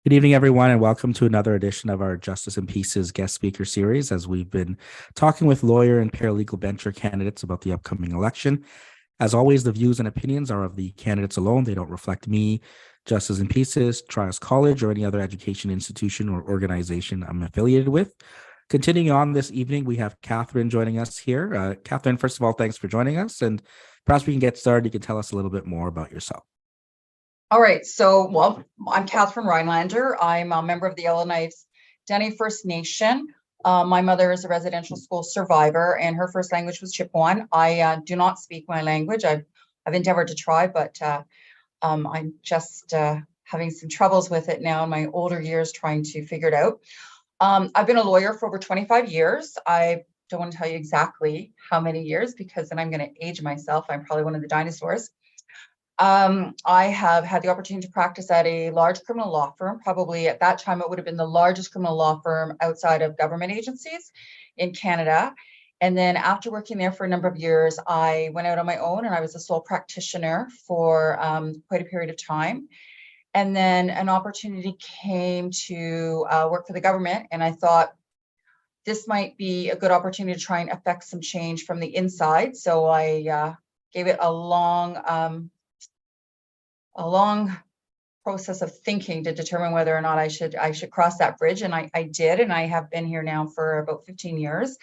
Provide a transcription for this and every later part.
Good evening, everyone, and welcome to another edition of our Justice and Pieces guest speaker series. As we've been talking with lawyer and paralegal bencher candidates about the upcoming election. As always, the views and opinions are of the candidates alone. They don't reflect me, Justice and Pieces, Trials College, or any other education institution or organization I'm affiliated with. Continuing on this evening, we have Catherine joining us here. Catherine, first of all, thanks for joining us. And perhaps we can get started. You can tell us a little bit more about yourself. All right, so I'm Catherine Rhinelander. I'm a member of the Yellowknives Dene First Nation. My mother is a residential school survivor, and her first language was Chippewan. I do not speak my language. I've endeavored to try, but I'm just having some troubles with it now in my older years, trying to figure it out. I've been a lawyer for over 25 years. I don't want to tell you exactly how many years because then I'm going to age myself. I'm probably one of the dinosaurs. I have had the opportunity to practice at a large criminal law firm. Probably at that time, it would have been the largest criminal law firm outside of government agencies in Canada. And then after working there for a number of years, I went out on my own and I was a sole practitioner for quite a period of time. And then an opportunity came to work for the government. And I thought this might be a good opportunity to try and affect some change from the inside. So I gave it a long process of thinking to determine whether or not I should cross that bridge, and I did, and I have been here now for about 15 years.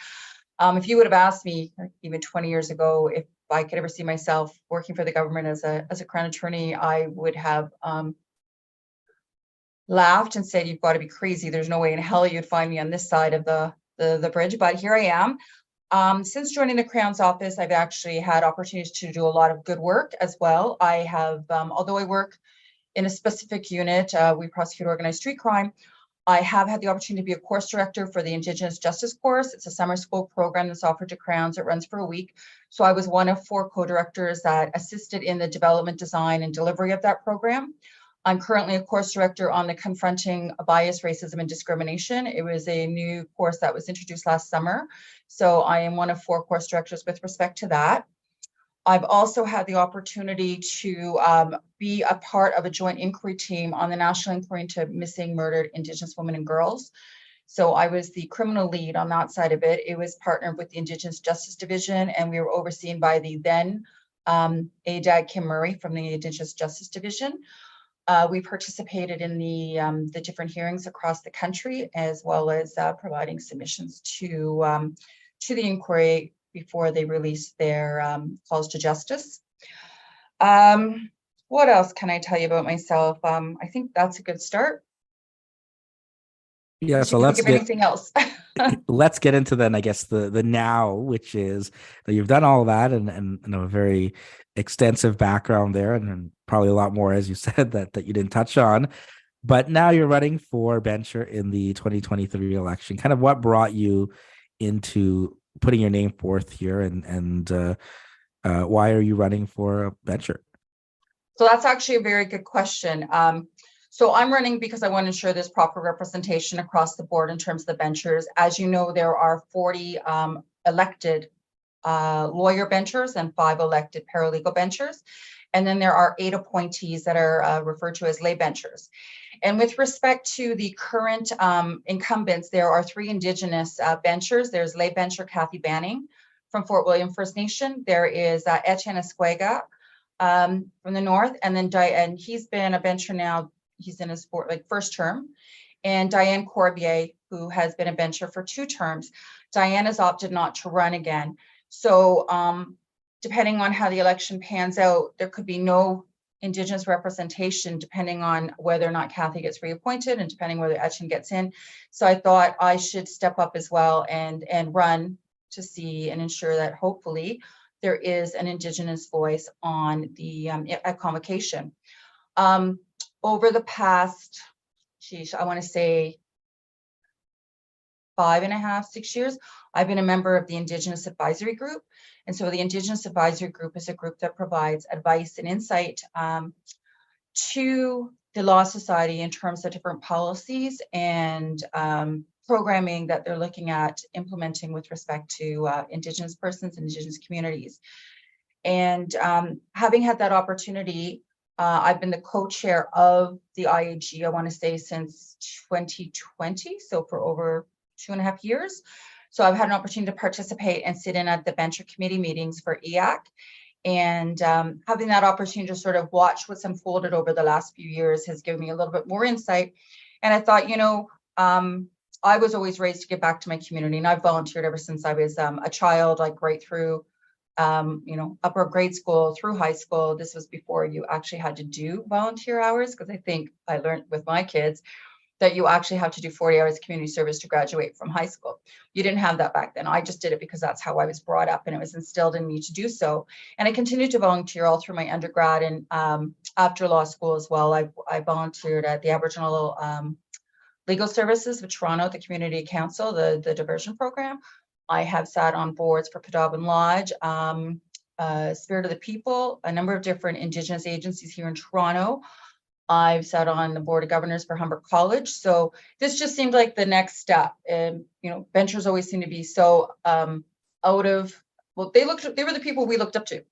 If you would have asked me even 20 years ago if I could ever see myself working for the government as a crown attorney, I would have laughed and said, "You've got to be crazy. There's no way in hell you'd find me on this side of the bridge." But here I am. Since joining the Crown's office, I've actually had opportunities to do a lot of good work as well. I have, although I work in a specific unit, we prosecute organized street crime. I have had the opportunity to be a course director for the Indigenous Justice course. It's a summer school program that's offered to Crowns. It runs for a week. So I was one of 4 co-directors that assisted in the development, design, and delivery of that program. I'm currently a course director on the Confronting Bias, Racism, and Discrimination. It was a new course that was introduced last summer. So I am one of 4 course directors with respect to that. I've also had the opportunity to be a part of a joint inquiry team on the National Inquiry into Missing, Murdered Indigenous Women and Girls. So I was the criminal lead on that side of it. It was partnered with the Indigenous Justice Division, and we were overseen by the then ADAG Kim Murray from the Indigenous Justice Division. We participated in the different hearings across the country, as well as providing submissions to the inquiry before they released their calls to justice. What else can I tell you about myself? I think that's a good start. Yeah, so let's get anything else. let's get into then, I guess, the now, which is that you've done all that and a very extensive background there, and probably a lot more, as you said, that you didn't touch on. But now you're running for bencher in the 2023 election. Kind of what brought you into putting your name forth here, and why are you running for a bencher? So that's actually a very good question. So I'm running because I want to ensure there's proper representation across the board in terms of the benchers. As you know, there are 40 elected lawyer benchers and 5 elected paralegal benchers. And then there are 8 appointees that are referred to as lay benchers. And with respect to the current incumbents, there are 3 Indigenous benchers. There's lay bencher Kathy Banning from Fort William First Nation. There is Etienne Esquega from the north, and then Diane. He's been a bencher now. He's in his first term. And Diane Corbier, who has been a bencher for 2 terms. Diane has opted not to run again. So depending on how the election pans out, there could be no Indigenous representation depending on whether or not Kathy gets reappointed and depending whether Etienne gets in. So I thought I should step up as well and run to see and ensure that hopefully there is an Indigenous voice on the at convocation. Over the past, I want to say 5.5, 6 years, I've been a member of the Indigenous Advisory Group. And so the Indigenous Advisory Group is a group that provides advice and insight to the Law Society in terms of different policies and programming that they're looking at implementing with respect to Indigenous persons and Indigenous communities. And having had that opportunity, I've been the co-chair of the IAG, I want to say, since 2020, so for over 2.5 years. So I've had an opportunity to participate and sit in at the Venture Committee meetings for EAC. And having that opportunity to sort of watch what's unfolded over the last few years has given me a little bit more insight. And I thought, I was always raised to give back to my community, and I've volunteered ever since I was a child, like right through upper grade school through high school. This was before you actually had to do volunteer hours, because I think I learned with my kids that you actually have to do 40 hours community service to graduate from high school. You didn't have that back then. I just did it because that's how I was brought up, and it was instilled in me to do so. And I continued to volunteer all through my undergrad and after law school as well. I volunteered at the Aboriginal Legal Services of Toronto, the Community Council, the diversion program. I have sat on boards for Pedobin Lodge, Spirit of the People, a number of different Indigenous agencies here in Toronto. I've sat on the board of governors for Humber College. So this just seemed like the next step. And, ventures always seem to be so they were the people we looked up to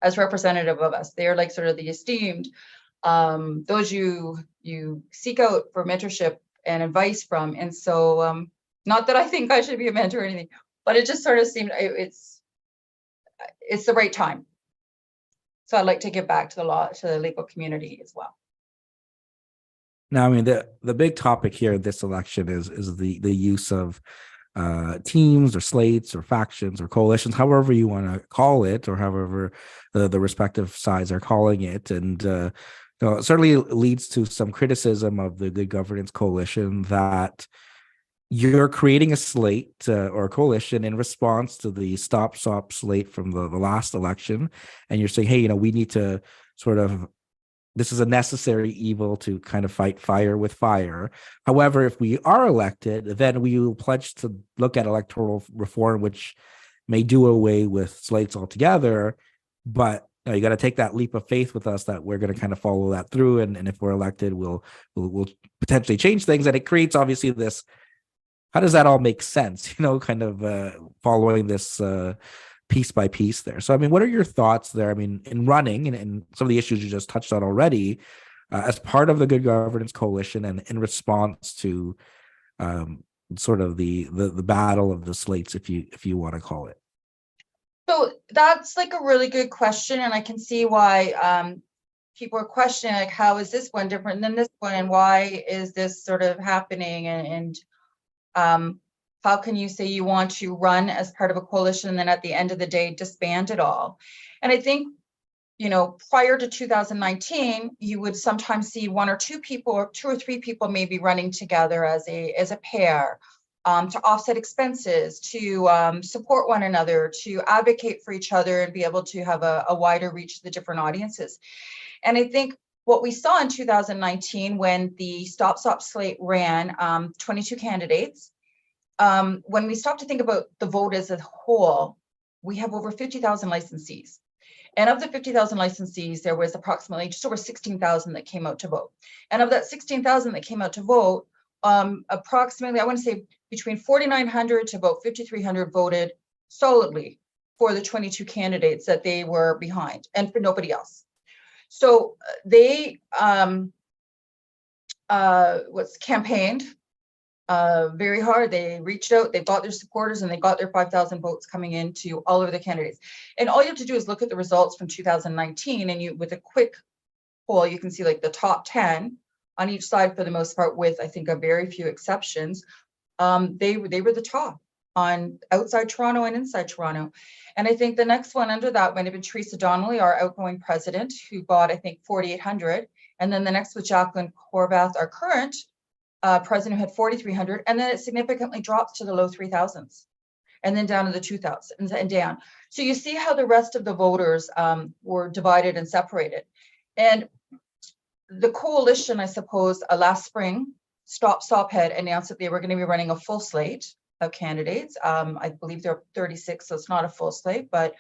as representative of us. They're like sort of the esteemed, those you seek out for mentorship and advice from. And so, not that I think I should be a mentor or anything, but it just sort of seemed it's the right time. So I'd like to give back to the legal community as well. Now, I mean, the big topic here in this election is the use of teams or slates or factions or coalitions, however you want to call it, or however the respective sides are calling it. And it certainly leads to some criticism of the Good Governance Coalition that you're creating a slate or a coalition in response to the stop-stop slate from the last election. And you're saying, hey, we need to sort of, this is a necessary evil to kind of fight fire with fire. However, if we are elected, then we will pledge to look at electoral reform, which may do away with slates altogether. But you got to take that leap of faith with us that we're going to kind of follow that through. And if we're elected, we'll potentially change things. And it creates obviously this, how does that all make sense? Kind of following this piece by piece there. So, I mean, what are your thoughts there? I mean, in running and some of the issues you just touched on already, as part of the Good Governance Coalition and in response to sort of the battle of the slates, if you want to call it. So that's like a really good question, and I can see why people are questioning, like, how is this one different than this one, and why is this sort of happening, and how can you say you want to run as part of a coalition and then at the end of the day disband it all? And I think, prior to 2019, you would sometimes see one or two people or two or three people maybe running together as a pair to offset expenses, to support one another, to advocate for each other and be able to have a wider reach to the different audiences. And I think what we saw in 2019 when the stop slate ran 22 candidates, when we stop to think about the vote as a whole, we have over 50,000 licensees. And of the 50,000 licensees, there was approximately just over 16,000 that came out to vote. And of that 16,000 that came out to vote, approximately, I want to say between 4,900 to about 5,300 voted solidly for the 22 candidates that they were behind and for nobody else. So they campaigned very hard. They reached out, they got their supporters, and they got their 5,000 votes coming into all of the candidates. And all you have to do is look at the results from 2019, and with a quick poll, you can see like the top 10 on each side for the most part, with I think a very few exceptions. They were the top on outside Toronto and inside Toronto. And I think the next one under that might have been Teresa Donnelly, our outgoing president, who got, I think, 4,800. And then the next was Jacqueline Horvath, our current president, who had 4,300. And then it significantly drops to the low 3,000s and then down to the 2,000s and down. So you see how the rest of the voters were divided and separated. And the coalition, I suppose, last spring, Stop had announced that they were going to be running a full slate of candidates. I believe there are 36, so it's not a full slate, but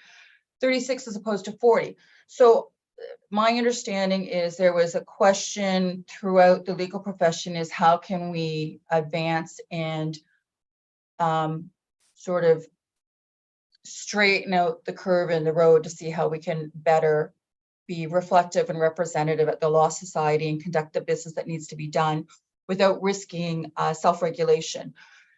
36 as opposed to 40. So my understanding is there was a question throughout the legal profession is how can we advance and sort of straighten out the curve in the road to see how we can better be reflective and representative at the Law Society and conduct the business that needs to be done without risking self-regulation.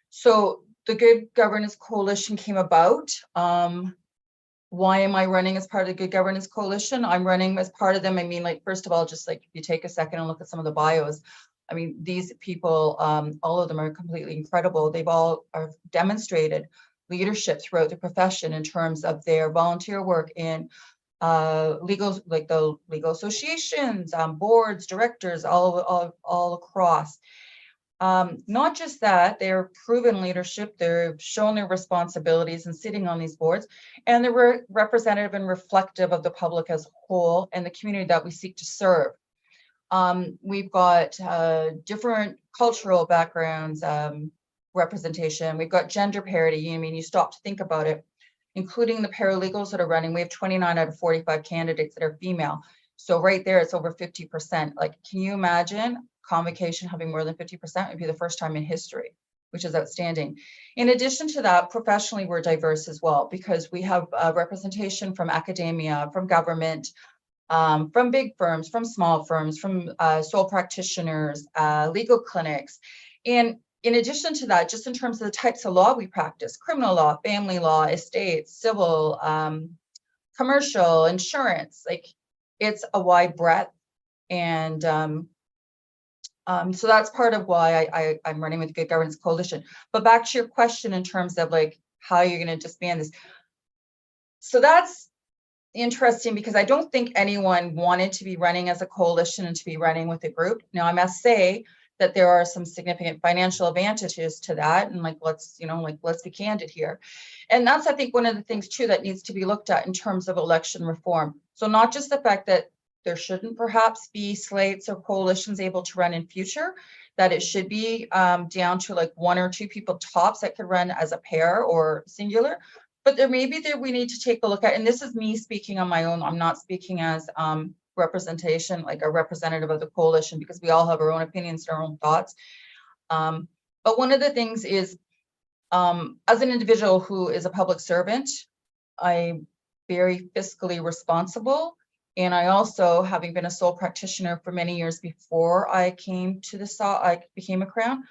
So the Good Governance Coalition came about. Why am I running as part of the Good Governance Coalition? I'm running as part of them. I mean, like, first of all, just like if you take a second and look at some of the bios, I mean, these people, all of them are completely incredible. They've all demonstrated leadership throughout the profession in terms of their volunteer work in legal, like the legal associations, boards, directors, all across. Not just that, they're proven leadership, they've shown their responsibilities in sitting on these boards, and they're representative and reflective of the public as a whole and the community that we seek to serve. We've got different cultural backgrounds, representation. We've got gender parity. I mean, you stop to think about it, including the paralegals that are running. We have 29 out of 45 candidates that are female. So right there, it's over 50%. Like, can you imagine convocation having more than 50%? Would be the first time in history, which is outstanding. In addition to that, professionally, we're diverse as well, because we have representation from academia, from government, from big firms, from small firms, from sole practitioners, legal clinics. And in addition to that, just in terms of the types of law we practice, criminal law, family law, estates, civil, commercial, insurance, like, it's a wide breadth. And so that's part of why I'm running with the Good Governance Coalition. But back to your question in terms of like how you're going to disband this. So that's interesting, because I don't think anyone wanted to be running as a coalition and to be running with a group. Now, I must say that there are some significant financial advantages to that. And like, let's be candid here. And that's, I think, one of the things too that needs to be looked at in terms of election reform. So not just the fact that there shouldn't perhaps be slates or coalitions able to run in future, that it should be down to like one or two people tops that could run as a pair or singular. But there may be we need to take a look at, and this is me speaking on my own. I'm not speaking as representation, like a representative of the coalition, because we all have our own opinions and our own thoughts. But one of the things is, as an individual who is a public servant, I'm very fiscally responsible. And I also, having been a sole practitioner for many years before I came to I became a Crown,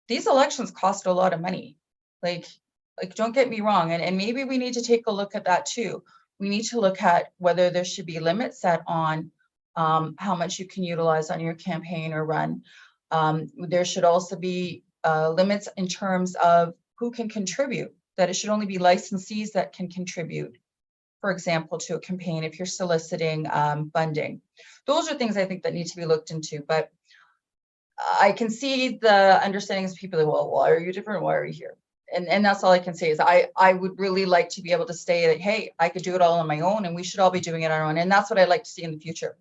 these elections cost a lot of money. Like don't get me wrong. And maybe we need to take a look at that too. We need to look at whether there should be limits set on how much you can utilize on your campaign or run. There should also be limits in terms of who can contribute, that it should only be licensees that can contribute, for example, to a campaign if you're soliciting funding. Those are things I think that need to be looked into. But I can see the understanding of people that, well, why are you different? Why are you here? And that's all I can say is I would really like to be able to say that, hey, I could do it all on my own, and we should all be doing it on our own. And that's what I'd like to see in the future,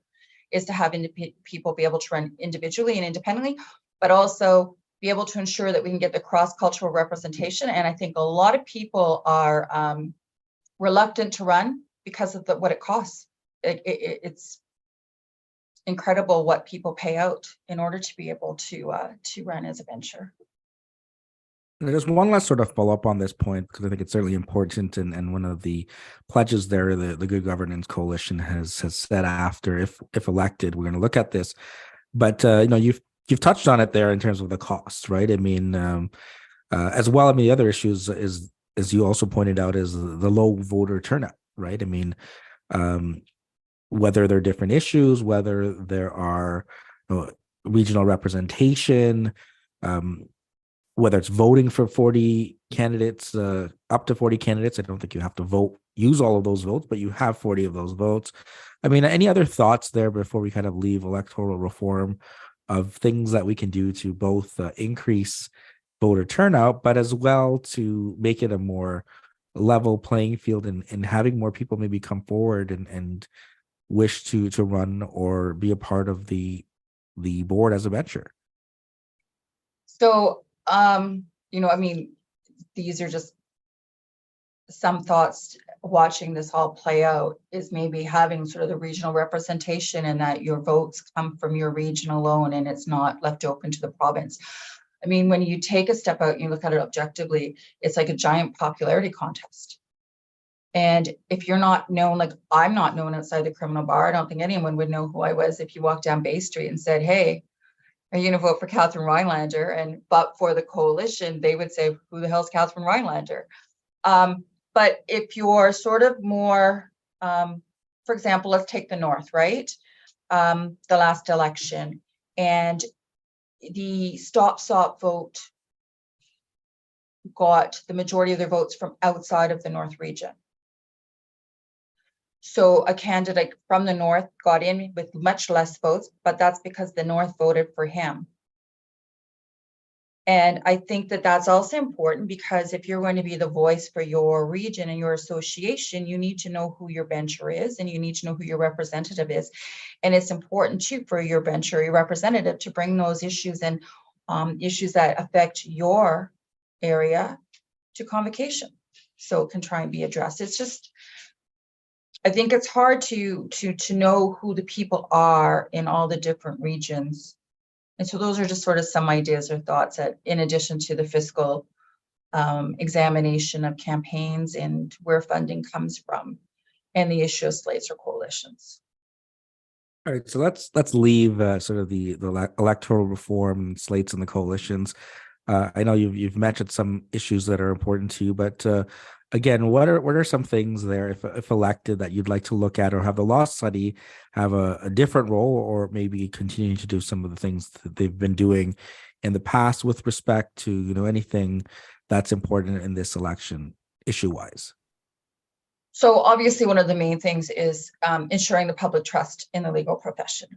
is to have people be able to run individually and independently, but also be able to ensure that we can get the cross-cultural representation. And I think a lot of people are reluctant to run because of what it costs. It's incredible what people pay out in order to be able to run as a venture. There's one last sort of follow-up on this point, because I think it's certainly important, and one of the pledges there, the Good Governance Coalition has said after, if elected, we're going to look at this. But you've touched on it there in terms of the cost, right? I mean, as well. I mean, the other issues is, as you also pointed out, is the low voter turnout, right? I mean, whether there are different issues, whether there are regional representation, whether it's voting for 40 candidates, up to 40 candidates. I don't think you have to use all of those votes, but you have 40 of those votes. I mean, any other thoughts there before we kind of leave electoral reform, of things that we can do to both increase voter turnout, but as well to make it a more level playing field, and having more people maybe come forward and wish to run or be a part of the board as a venture? So, I mean, these are just some thoughts watching this all play out, is maybe having sort of the regional representation, and that your votes come from your region alone and it's not left open to the province. I mean, when you take a step out and you look at it objectively, it's like a giant popularity contest. And if you're not known, like I'm not known outside the criminal bar, I don't think anyone would know who I was if you walked down Bay Street and said, hey, are you going to vote for Catherine Rhinelander? And but for the coalition, they would say, who the hell's Catherine Rhinelander? But if you're sort of more, for example, let's take the North, right? The last election, and the stop vote got the majority of their votes from outside of the North region. So a candidate from the North got in with much less votes, but that's because the North voted for him. And I think that that's also important, because if you're going to be the voice for your region and your association, you need to know who your bencher is, and you need to know who your representative is. And it's important too for your bencher, your representative, to bring those issues and issues that affect your area to convocation, so it can try and be addressed. It's just, I think it's hard to know who the people are in all the different regions. And so those are just sort of some ideas or thoughts that, in addition to the fiscal examination of campaigns and where funding comes from, and the issue of slates or coalitions. All right, so let's leave sort of the electoral reform, slates, and the coalitions. I know you've mentioned some issues that are important to you, but again, what are some things there, if elected, that you'd like to look at, or have the law study have a different role, or maybe continue to do some of the things that they've been doing in the past with respect to anything that's important in this election issue-wise? So obviously, one of the main things is ensuring the public trust in the legal profession.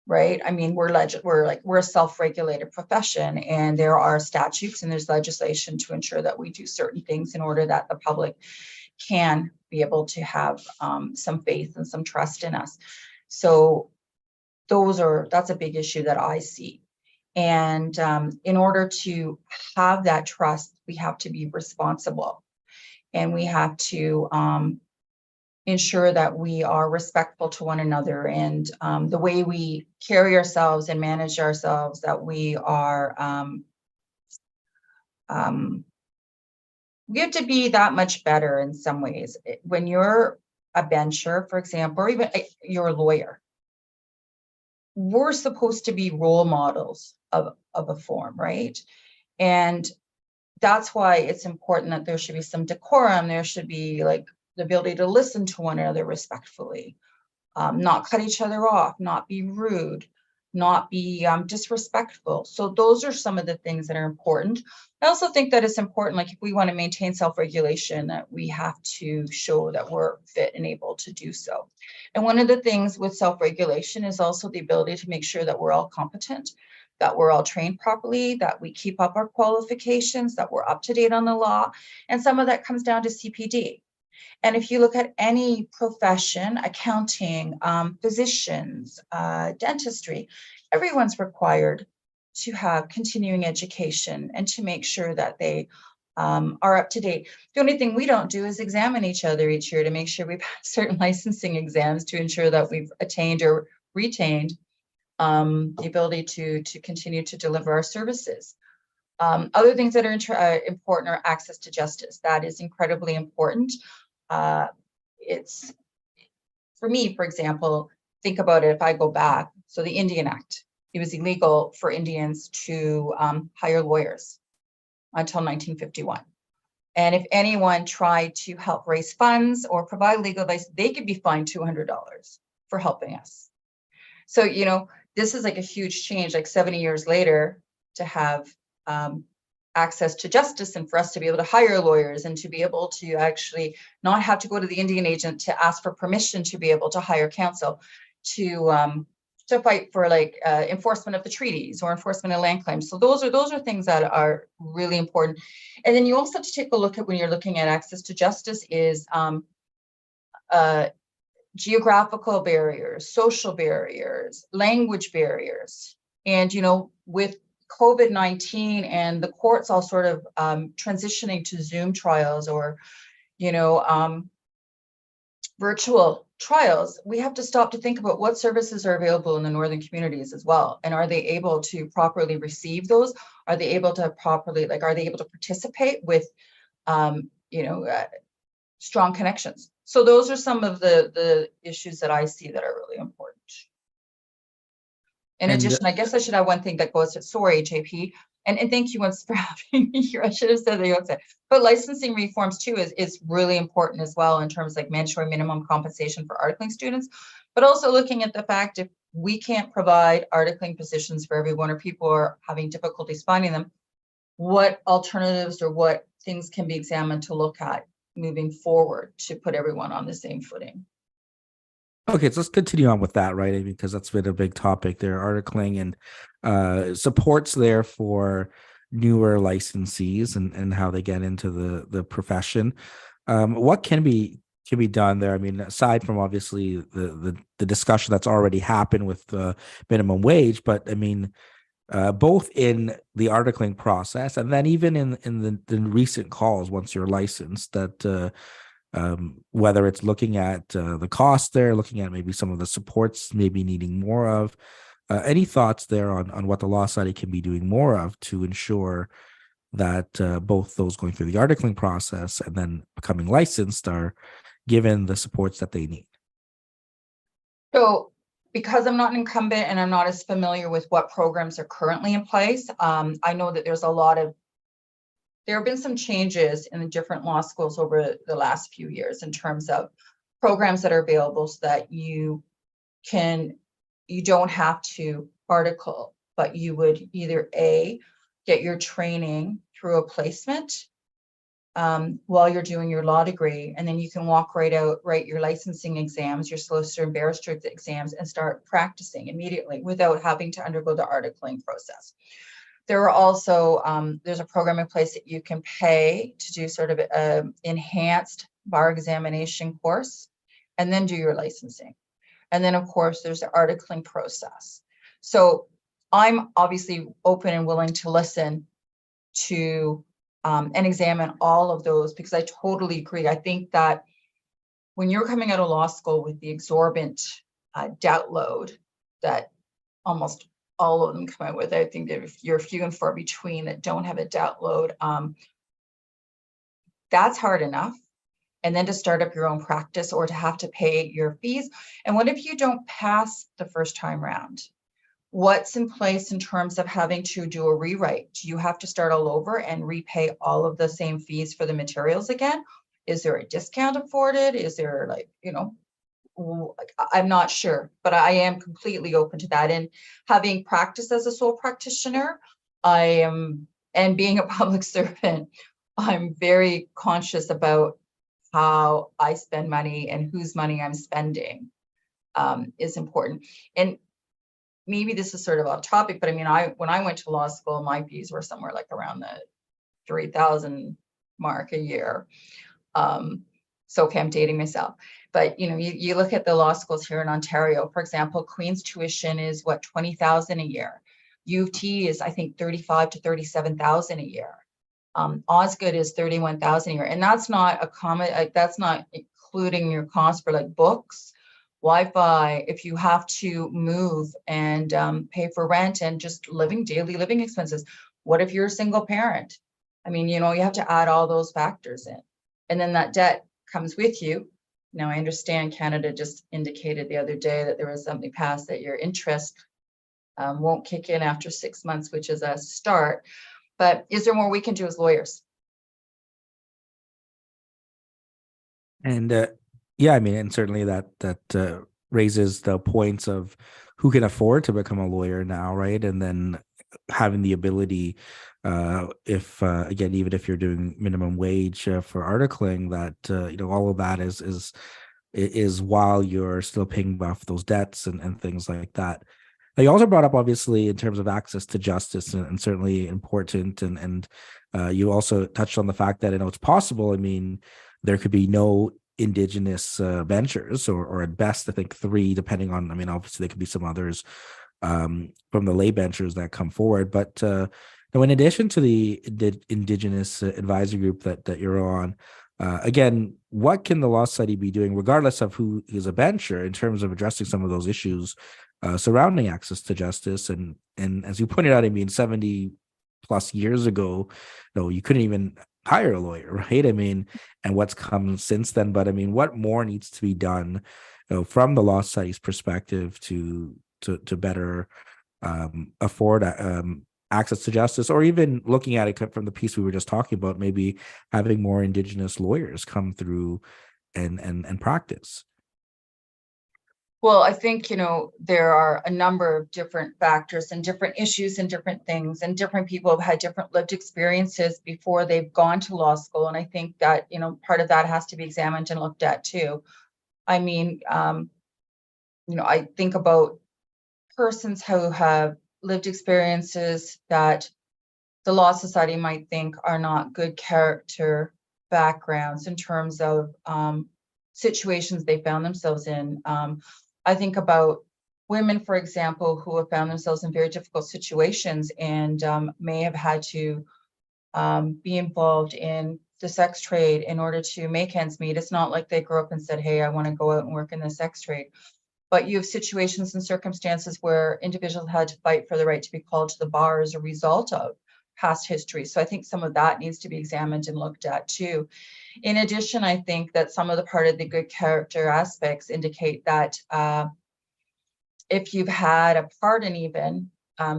Right? I mean, we're a self-regulated profession, and there are statutes and there's legislation to ensure that we do certain things in order that the public can be able to have some faith and some trust in us. So that's a big issue that I see. And in order to have that trust, we have to be responsible, and we have to ensure that we are respectful to one another, and the way we carry ourselves and manage ourselves, that we are we have to be that much better in some ways. When you're a bencher, for example, or even you're a lawyer, we're supposed to be role models of a form, right? And that's why it's important that there should be some decorum. There should be like the ability to listen to one another respectfully, not cut each other off, not be rude, not be disrespectful. So those are some of the things that are important. I also think that it's important, like if we want to maintain self-regulation, that we have to show that we're fit and able to do so. And one of the things with self-regulation is also the ability to make sure that we're all competent, that we're all trained properly, that we keep up our qualifications, that we're up to date on the law. And some of that comes down to CPD. And if you look at any profession, accounting, physicians, dentistry, everyone's required to have continuing education and to make sure that they are up to date. The only thing we don't do is examine each other each year to make sure we've had certain licensing exams to ensure that we've attained or retained the ability to continue to deliver our services. Other things that are important are access to justice. That is incredibly important. It's, for me, for example, think about it, if I go back, so the Indian Act, it was illegal for Indians to hire lawyers until 1951. And if anyone tried to help raise funds or provide legal advice, they could be fined $200 for helping us. So, this is like a huge change, like 70 years later, to have access to justice, and for us to be able to hire lawyers, and to be able to actually not have to go to the Indian agent to ask for permission to be able to hire counsel to fight for enforcement of the treaties or enforcement of land claims. So those are things that are really important. And then you also have to take a look at, when you're looking at access to justice, is geographical barriers, social barriers, language barriers. And, with COVID-19 and the courts all sort of transitioning to Zoom trials or, virtual trials, we have to stop to think about what services are available in the northern communities as well. And are they able to properly receive those? Are they able to participate with, strong connections. So those are some of the issues that I see that are really important. In addition, I guess I should have one thing that goes to, sorry, JP, and thank you once for having me here. I should have said the outset. But licensing reforms too is really important as well in terms like mandatory minimum compensation for articling students, but also looking at the fact if we can't provide articling positions for everyone or people are having difficulties finding them, what alternatives or what things can be examined to look at moving forward to put everyone on the same footing. Okay, so let's continue on with that, right? Because that's been a big topic there, articling and supports there for newer licensees and how they get into the profession. What can be done there? I mean, aside from obviously the discussion that's already happened with the minimum wage, but I mean, both in the articling process and then even in the recent calls once you're licensed, that whether it's looking at the cost there, looking at maybe some of the supports, maybe needing more of. Any thoughts there on what the Law Society can be doing more of to ensure that both those going through the articling process and then becoming licensed are given the supports that they need? So because I'm not an incumbent and I'm not as familiar with what programs are currently in place, I know that there have been some changes in the different law schools over the last few years in terms of programs that are available so that you don't have to article, but you would either A, get your training through a placement while you're doing your law degree, and then you can walk right out, write your licensing exams, your solicitor and barrister exams, and start practicing immediately without having to undergo the articling process. There are also, there's a program in place that you can pay to do sort of an enhanced bar examination course and then do your licensing. And then of course there's the articling process. So I'm obviously open and willing to listen to and examine all of those because I totally agree. I think that when you're coming out of law school with the exorbitant debt load that almost all of them come out with, I think that if you're few and far between that don't have a debt load, that's hard enough. And then to start up your own practice or to have to pay your fees. And what if you don't pass the first time round? What's in place in terms of having to do a rewrite? Do you have to start all over and repay all of the same fees for the materials again? Is there a discount afforded? Is there like, I'm not sure, but I am completely open to that. And having practiced as a sole practitioner, and being a public servant, I'm very conscious about how I spend money and whose money I'm spending is important. And maybe this is sort of off topic, but I mean, when I went to law school, my fees were somewhere like around the 3,000 mark a year. So okay, I'm dating myself. But you look at the law schools here in Ontario, for example, Queen's tuition is what, 20,000 a year. U of T is, I think, 35 to 37,000 a year. Osgoode is 31,000 a year, and that's not that's not including your cost for like books, Wi-Fi, if you have to move and pay for rent and just daily living expenses. What if you're a single parent? I mean, you have to add all those factors in, and then that debt comes with you. Now, I understand Canada just indicated the other day that there was something passed that your interest won't kick in after 6 months, which is a start. But is there more we can do as lawyers? And yeah, I mean, and certainly that raises the points of who can afford to become a lawyer now, right? And then having the ability, if again, even if you're doing minimum wage for articling, that all of that is while you're still paying off those debts and things like that. You also brought up, obviously, in terms of access to justice, and certainly important, and you also touched on the fact that it's possible. I mean, there could be no Indigenous benchers, or at best, I think 3, depending on. I mean, obviously, there could be some others from the lay benchers that come forward, but in addition to the Indigenous advisory group that you're on. Again, what can the Law Society be doing, regardless of who is a bencher, in terms of addressing some of those issues surrounding access to justice? And as you pointed out, I mean, 70 plus years ago, you couldn't even hire a lawyer, right? I mean, and what's come since then. But I mean, what more needs to be done, from the law studies perspective to better afford access to justice, or even looking at it from the piece we were just talking about, maybe having more Indigenous lawyers come through and practice. Well, I think, there are a number of different factors and different issues and different things, and different people have had different lived experiences before they've gone to law school. And I think that, part of that has to be examined and looked at too. I mean, I think about persons who have lived experiences that the Law Society might think are not good character backgrounds in terms of situations they found themselves in. I think about women, for example, who have found themselves in very difficult situations and may have had to be involved in the sex trade in order to make ends meet. It's not like they grew up and said, hey, I want to go out and work in the sex trade. But you have situations and circumstances where individuals had to fight for the right to be called to the bar as a result of past history. So I think some of that needs to be examined and looked at too. In addition, I think that some of the part of the good character aspects indicate that if you've had a pardon even,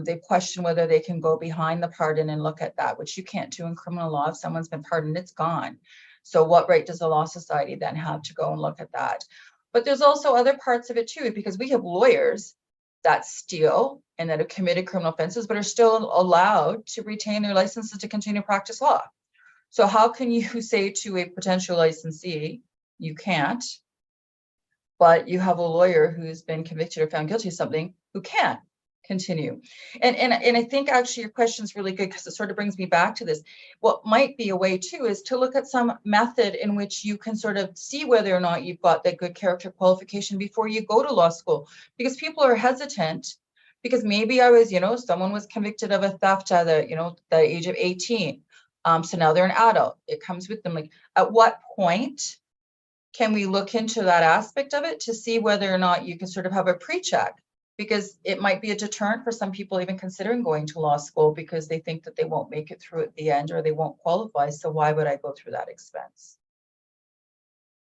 they question whether they can go behind the pardon and look at that, which you can't do in criminal law. If someone's been pardoned, it's gone. So what right does the Law Society then have to go and look at that? But there's also other parts of it too, because we have lawyers that steal and that have committed criminal offenses, but are still allowed to retain their licenses to continue to practice law. So how can you say to a potential licensee, you can't, but you have a lawyer who's been convicted or found guilty of something who can continue? And I think actually your question is really good, because it sort of brings me back to this. What might be a way too is to look at some method in which you can sort of see whether or not you've got that good character qualification before you go to law school, because people are hesitant. Because maybe someone was convicted of a theft at the age of 18. So now they're an adult. It comes with them. Like, at what point can we look into that aspect of it to see whether or not you can sort of have a pre-check? Because it might be a deterrent for some people even considering going to law school, because they think that they won't make it through at the end, or they won't qualify. So why would I go through that expense?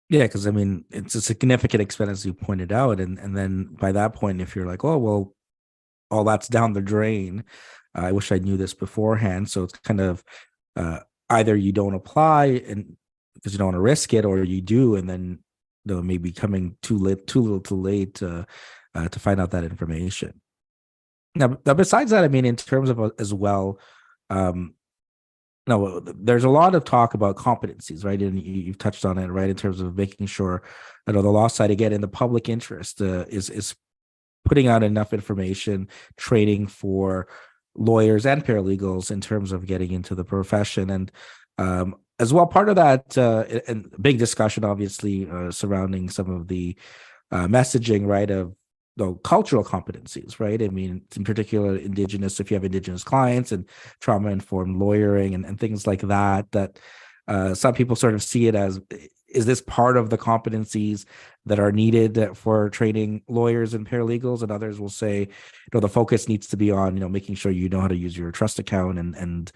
Yeah, because I mean, it's a significant expense, as you pointed out, and then by that point, if you're like, oh well, all that's down the drain. I wish I knew this beforehand. So it's kind of either you don't apply and because you don't want to risk it, or you do, and then maybe coming too late, too little, too late to find out that information. Now, besides that, I mean, in terms of as well, no, there's a lot of talk about competencies, right? And you've touched on it, right? In terms of making sure that the law side, again, in the public interest, is putting out enough information, training for lawyers and paralegals in terms of getting into the profession. And as well, part of that, and big discussion, obviously, surrounding some of the messaging, right, of cultural competencies, right? I mean, in particular, Indigenous, if you have Indigenous clients, and trauma-informed lawyering and things like that, that some people sort of see it as, is this part of the competencies that are needed for training lawyers and paralegals? And others will say, the focus needs to be on, making sure you know how to use your trust account and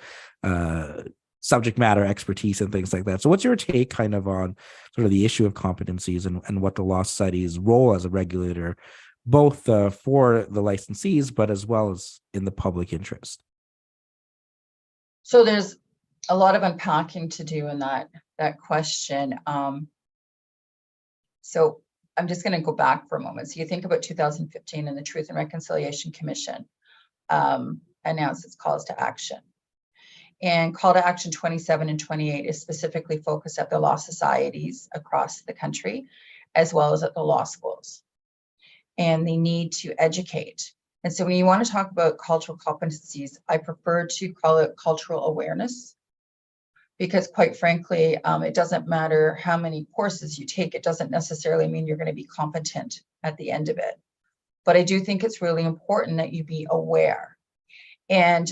subject matter expertise and things like that. So what's your take kind of on sort of the issue of competencies and what the Law Society's role as a regulator, both for the licensees, but as well as in the public interest? So there's a lot of unpacking to do in that question. So I'm just going to go back for a moment. So you think about 2015, and the Truth and Reconciliation Commission announced its calls to action. And call to action 27 and 28 is specifically focused at the law societies across the country, as well as at the law schools. And they need to educate. And so when you want to talk about cultural competencies, I prefer to call it cultural awareness, because quite frankly, it doesn't matter how many courses you take. It doesn't necessarily mean you're going to be competent at the end of it. But I do think it's really important that you be aware. And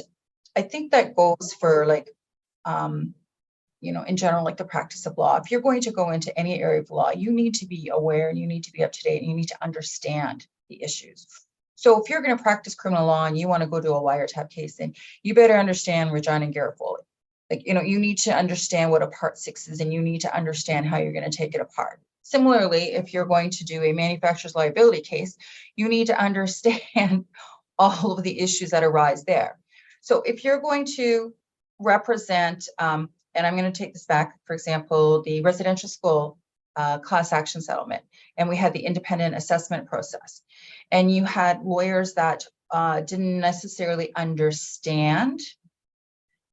I think that goes for in general, like the practice of law. If you're going to go into any area of law, you need to be aware, and you need to be up to date, and you need to understand the issues. So if you're going to practice criminal law and you want to go to a wiretap case, then you better understand Regina and Garofoli. like, you need to understand what a Part 6 is, and you need to understand how you're going to take it apart. Similarly, if you're going to do a manufacturer's liability case, you need to understand all of the issues that arise there. So if you're going to represent, and I'm going to take this back, for example, the residential school class action settlement, and we had the independent assessment process, and you had lawyers that didn't necessarily understand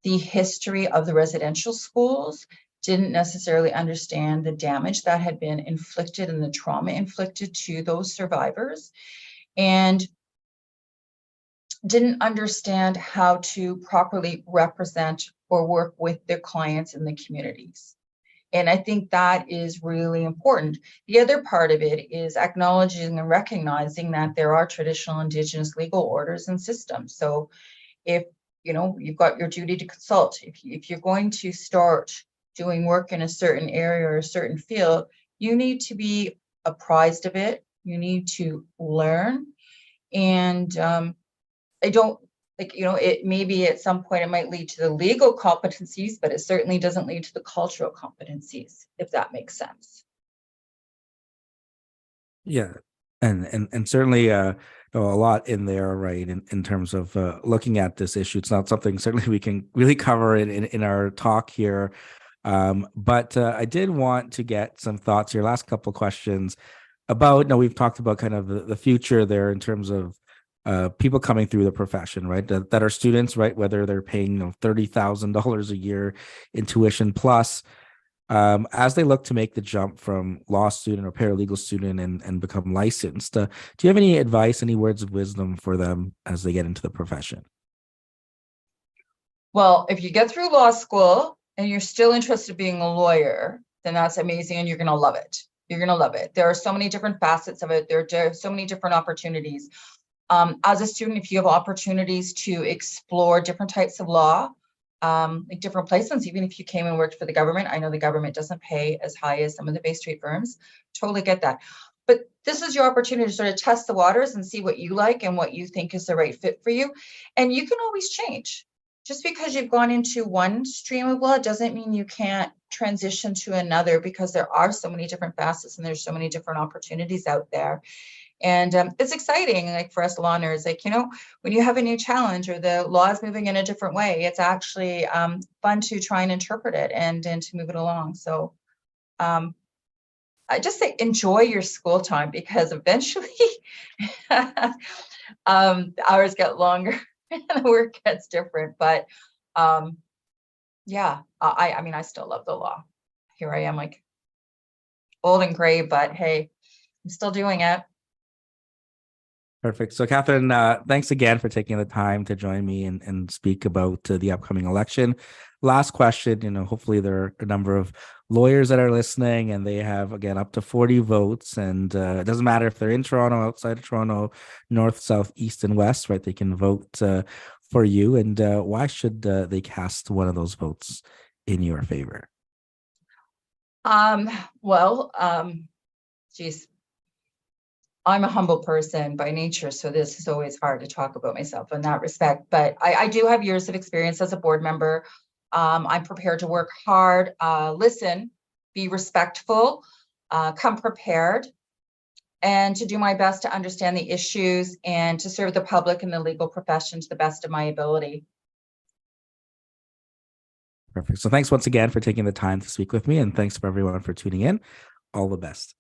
the history of the residential schools, didn't necessarily understand the damage that had been inflicted and the trauma inflicted to those survivors, and didn't understand how to properly represent or work with their clients in the communities. And I think that is really important. The other part of it is acknowledging and recognizing that there are traditional Indigenous legal orders and systems. So if you've got your duty to consult, if you're going to start doing work in a certain area or a certain field, you need to be apprised of it. You need to learn. And I don't it maybe at some point it might lead to the legal competencies, but it certainly doesn't lead to the cultural competencies, if that makes sense. Yeah, and certainly a lot in there, right? In terms of looking at this issue, it's not something certainly we can really cover in our talk here. But I did want to get some thoughts. Your last couple of questions about. We've talked about kind of the future there in terms of people coming through the profession, right? That are students, right? Whether they're paying $30,000 a year in tuition plus. As they look to make the jump from law student or paralegal student and become licensed, do you have any advice, any words of wisdom for them as they get into the profession? Well, if you get through law school and you're still interested in being a lawyer, then that's amazing and you're going to love it. You're going to love it. There are so many different facets of it. There are so many different opportunities. As a student, if you have opportunities to explore different types of law, like different placements, even if you came and worked for the government, I know the government doesn't pay as high as some of the Bay Street firms. Totally get that. But this is your opportunity to sort of test the waters and see what you like and what you think is the right fit for you. And you can always change. Just because you've gone into one stream of law doesn't mean you can't transition to another, because there are so many different facets and there's so many different opportunities out there. And it's exciting, like for us law nerds, like, when you have a new challenge or the law is moving in a different way, it's actually fun to try and interpret it and to move it along. So I just say enjoy your school time, because eventually the hours get longer and the work gets different. But yeah, I mean, I still love the law. Here I am, like old and gray, but hey, I'm still doing it. Perfect. So, Catherine, thanks again for taking the time to join me and speak about the upcoming election. Last question, hopefully there are a number of lawyers that are listening and they have, again, up to 40 votes. And it doesn't matter if they're in Toronto, outside of Toronto, north, south, east, and west, right? They can vote for you. And why should they cast one of those votes in your favor? Well, geez. I'm a humble person by nature, so this is always hard to talk about myself in that respect. But I do have years of experience as a board member. I'm prepared to work hard, listen, be respectful, come prepared, and to do my best to understand the issues and to serve the public and the legal profession to the best of my ability. Perfect. So thanks once again for taking the time to speak with me, and thanks for everyone for tuning in. All the best.